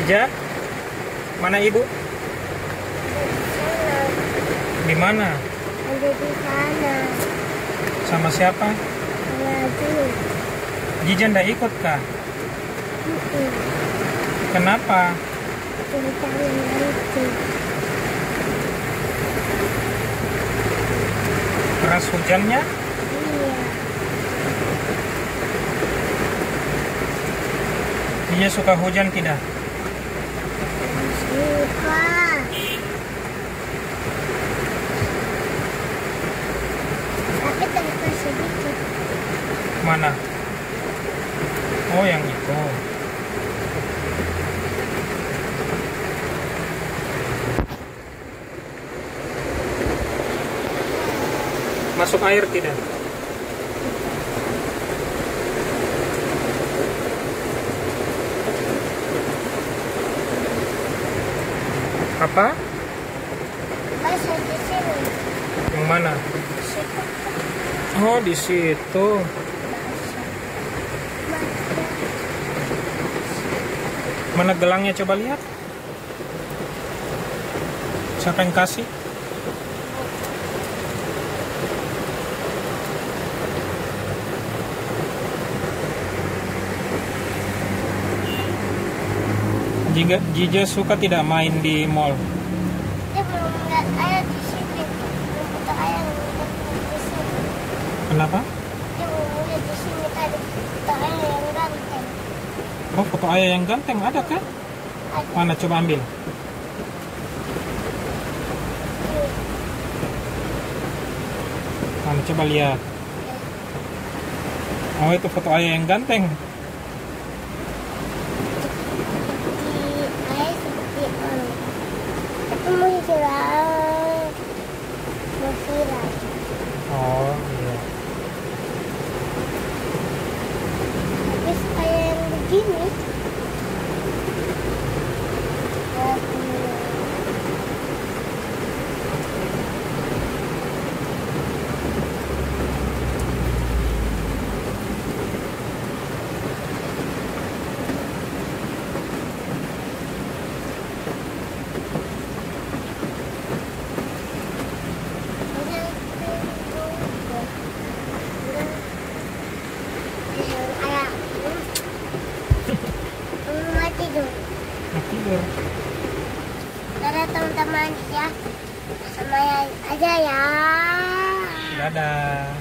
Jija, mana ibu? Di mana? Ada di sana. Sama siapa? Lagi. Jija ndak ikut kah? Kenapa? Cerita yang lucu. Keras hujannya? Iya. Jija suka hujan tidak? Suka. Tapi terlalu sedikit. Mana? Oh, yang itu. Masuk air tidak? Apa? Masa di sini. Yang mana? Situ. Oh, di situ. Mana gelangnya, coba lihat. Siapa yang kasih? Jija suka tidak main di mall? Dia belum lihat ayah di sini. Belum foto ayah di sini. Kenapa? Dia belum lihat di sini tadi. Foto ayah yang ganteng. Oh, foto ayah yang ganteng ada kan? Ada. Mana, coba ambil. Mana, coba lihat. Oh, itu foto ayah yang ganteng. Ayah seperti orang. Tapi mau viral. Mau viral. Oh, iya. Tapi ayah yang begini. Mau tidur. Dadah teman-teman ya. Sama yang aja ya. Dadah.